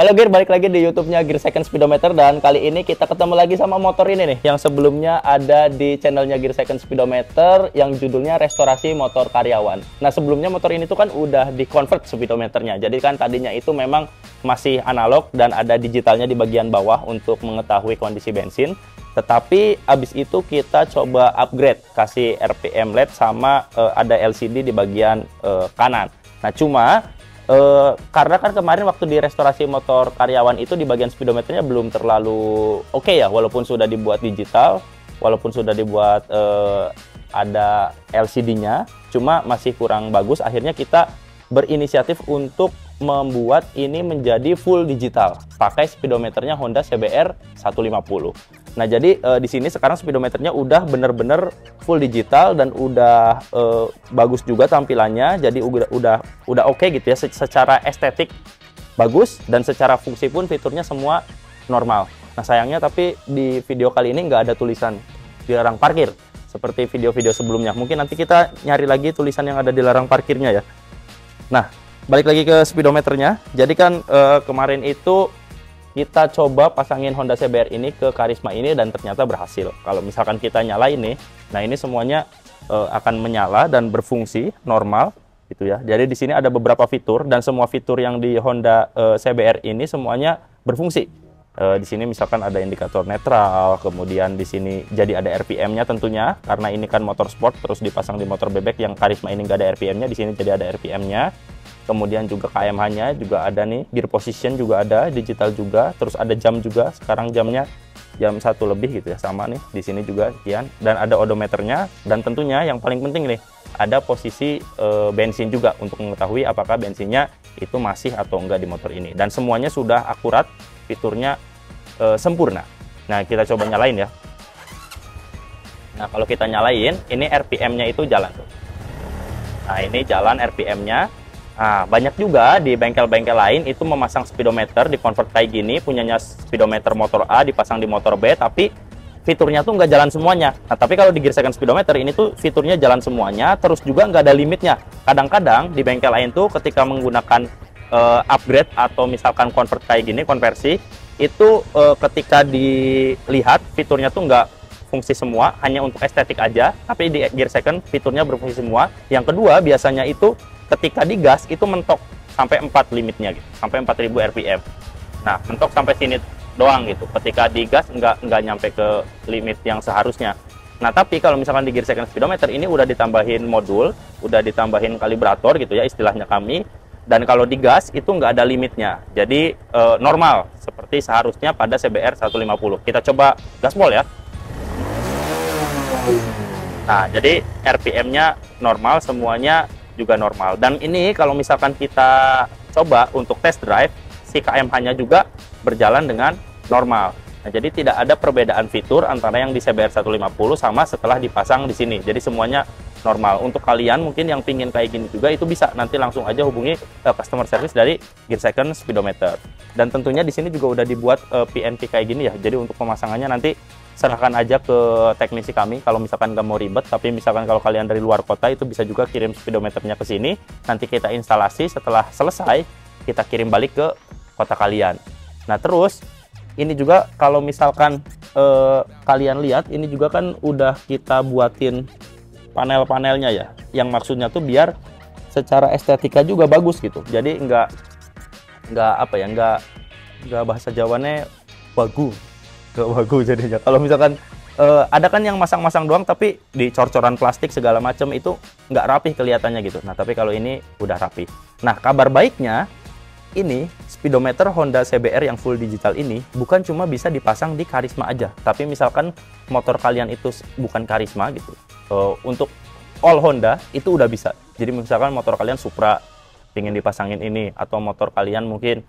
Halo Gear, balik lagi di YouTube-nya Gear Second Speedometer, dan kali ini kita ketemu lagi sama motor ini nih yang sebelumnya ada di channelnya Gear Second Speedometer yang judulnya restorasi motor karyawan. Nah, sebelumnya motor ini tuh kan udah di-convert speedometernya. Jadi kan tadinya itu memang masih analog dan ada digitalnya di bagian bawah untuk mengetahui kondisi bensin. Tetapi abis itu kita coba upgrade, kasih RPM LED sama ada LCD di bagian kanan. Nah, cuma karena kan kemarin waktu di restorasi motor karyawan itu di bagian speedometernya belum terlalu oke ya, walaupun sudah dibuat digital, walaupun sudah dibuat ada LCD-nya, cuma masih kurang bagus. Akhirnya kita berinisiatif untuk membuat ini menjadi full digital pakai speedometernya Honda CBR 150. Nah, jadi di sini sekarang speedometernya udah bener-bener full digital dan udah bagus juga tampilannya. Jadi udah oke gitu ya, secara estetik bagus dan secara fungsi pun fiturnya semua normal. Nah, sayangnya tapi di video kali ini nggak ada tulisan dilarang parkir seperti video-video sebelumnya. Mungkin nanti kita nyari lagi tulisan yang ada di larang parkirnya ya. Nah, balik lagi ke speedometernya. Jadi kan kemarin itu kita coba pasangin Honda CBR ini ke Karisma ini dan ternyata berhasil. Kalau misalkan kita nyalain nih, nah ini semuanya akan menyala dan berfungsi normal gitu ya. Jadi di sini ada beberapa fitur dan semua fitur yang di Honda CBR ini semuanya berfungsi. Di sini misalkan ada indikator netral, kemudian di sini jadi ada RPM-nya tentunya karena ini kan motor sport terus dipasang di motor bebek yang Karisma ini nggak ada RPM-nya, di sini jadi ada RPM-nya. Kemudian juga KMH-nya juga ada nih, gear position juga ada, digital juga, terus ada jam juga. Sekarang jamnya jam 1 lebih gitu ya, sama nih. Di sini juga sekian dan ada odometernya dan tentunya yang paling penting nih, ada posisi bensin juga untuk mengetahui apakah bensinnya itu masih atau enggak di motor ini. Dan semuanya sudah akurat, fiturnya sempurna. Nah, kita coba nyalain ya. Nah, kalau kita nyalain, ini RPM-nya itu jalan tuh. Nah, ini jalan RPM-nya. Nah, banyak juga di bengkel-bengkel lain itu memasang speedometer di convert kayak gini, punyanya speedometer motor A dipasang di motor B, tapi fiturnya tuh nggak jalan semuanya. Nah, tapi kalau di Gear Second Speedometer ini tuh fiturnya jalan semuanya, terus juga nggak ada limitnya. Kadang-kadang di bengkel lain tuh ketika menggunakan upgrade atau misalkan convert kayak gini, konversi, itu ketika dilihat fiturnya tuh nggak fungsi semua, hanya untuk estetik aja. Tapi di Gear Second fiturnya berfungsi semua. Yang kedua, biasanya itu ketika digas itu mentok sampai 4 limitnya gitu, sampai 4000 RPM. Nah, mentok sampai sini doang gitu. Ketika digas nggak nyampe ke limit yang seharusnya. Nah, tapi kalau misalkan di Gear Second Speedometer ini udah ditambahin modul, udah ditambahin kalibrator gitu ya istilahnya kami. Dan kalau digas itu nggak ada limitnya. Jadi normal seperti seharusnya pada CBR 150. Kita coba gaspol ya. Nah, jadi RPM-nya normal, semuanya juga normal. Dan ini kalau misalkan kita coba untuk test drive, si KMH-nya juga berjalan dengan normal. Nah, jadi tidak ada perbedaan fitur antara yang di CBR 150 sama setelah dipasang di sini. Jadi semuanya normal. Untuk kalian mungkin yang pingin kayak gini juga itu bisa nanti langsung aja hubungi customer service dari Gear Second Speedometer. Dan tentunya di sini juga udah dibuat PNP kayak gini ya. Jadi untuk pemasangannya nanti serahkan aja ke teknisi kami kalau misalkan nggak mau ribet. Tapi misalkan kalau kalian dari luar kota itu bisa juga kirim speedometernya ke sini. Nanti kita instalasi, setelah selesai kita kirim balik ke kota kalian. Nah, terus ini juga kalau misalkan kalian lihat ini juga kan udah kita buatin panel-panelnya ya, yang maksudnya tuh biar secara estetika juga bagus gitu. Jadi nggak apa ya, nggak bahasa Jawanya bagus, nggak bagus jadinya. Kalau misalkan ada kan yang masang-masang doang tapi di cor-coran plastik segala macam itu nggak rapih kelihatannya gitu. Nah, tapi kalau ini udah rapih. Nah, kabar baiknya ini speedometer Honda CBR yang full digital ini bukan cuma bisa dipasang di Karisma aja, tapi misalkan motor kalian itu bukan Karisma gitu, untuk all Honda itu udah bisa. Jadi misalkan motor kalian Supra ingin dipasangin ini, atau motor kalian mungkin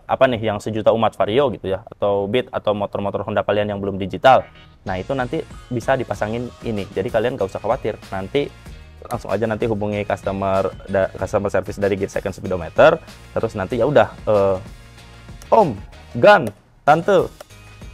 apa nih yang sejuta umat Vario gitu ya, atau Beat, atau motor-motor Honda kalian yang belum digital, nah itu nanti bisa dipasangin ini. Jadi kalian nggak usah khawatir, nanti langsung aja nanti hubungi customer service dari Gear Second Speedometer. Terus nanti ya udah, Om, Gan, Tante,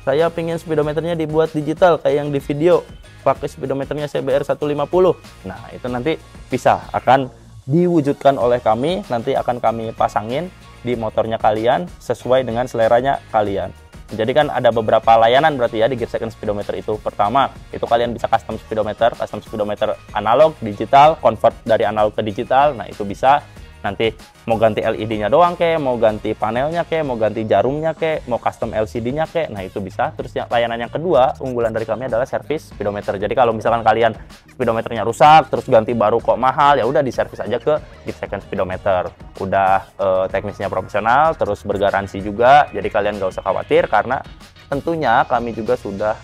saya pingin speedometernya dibuat digital kayak yang di video, pakai speedometernya CBR 150. Nah, itu nanti bisa akan diwujudkan oleh kami, nanti akan kami pasangin di motornya kalian sesuai dengan seleranya kalian. Jadi kan ada beberapa layanan berarti ya di Gear Second Speedometer itu. Pertama, itu kalian bisa custom speedometer analog, digital, convert dari analog ke digital. Nah, itu bisa. Nanti mau ganti LED-nya doang kek, mau ganti panelnya kek, mau ganti jarumnya kek, mau custom LCD-nya kek. Nah, itu bisa. Terus layanan yang kedua, unggulan dari kami adalah service speedometer. Jadi kalau misalkan kalian speedometernya rusak, terus ganti baru kok mahal, ya udah diservis aja ke Gear Second Speedometer. Udah teknisnya profesional, terus bergaransi juga. Jadi kalian nggak usah khawatir karena tentunya kami juga sudah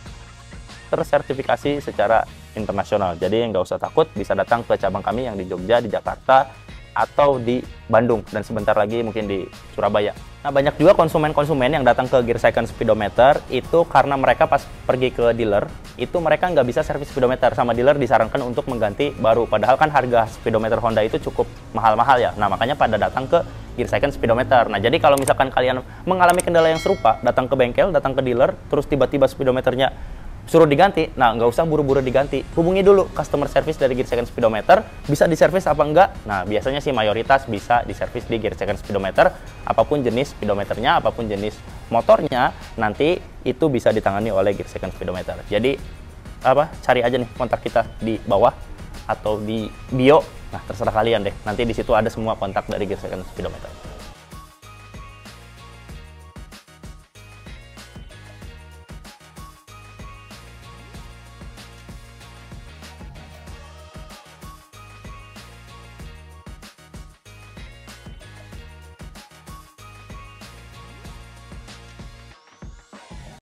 tersertifikasi secara internasional. Jadi nggak usah takut, bisa datang ke cabang kami yang di Jogja, di Jakarta, atau di Bandung, dan sebentar lagi mungkin di Surabaya. Nah, banyak juga konsumen-konsumen yang datang ke Gear Second Speedometer itu karena mereka pas pergi ke dealer, itu mereka nggak bisa servis speedometer, sama dealer disarankan untuk mengganti baru. Padahal kan harga speedometer Honda itu cukup mahal-mahal ya. Nah, makanya pada datang ke Gear Second Speedometer. Nah, jadi kalau misalkan kalian mengalami kendala yang serupa, datang ke bengkel, datang ke dealer, terus tiba-tiba speedometernya suruh diganti, nah nggak usah buru-buru diganti, hubungi dulu customer service dari Gear Second Speedometer, bisa diservis apa enggak. Nah, biasanya sih mayoritas bisa diservis di Gear Second Speedometer, apapun jenis speedometernya, apapun jenis motornya, nanti itu bisa ditangani oleh Gear Second Speedometer. Jadi cari aja nih kontak kita di bawah atau di bio, nah terserah kalian deh, nanti di situ ada semua kontak dari Gear Second Speedometer.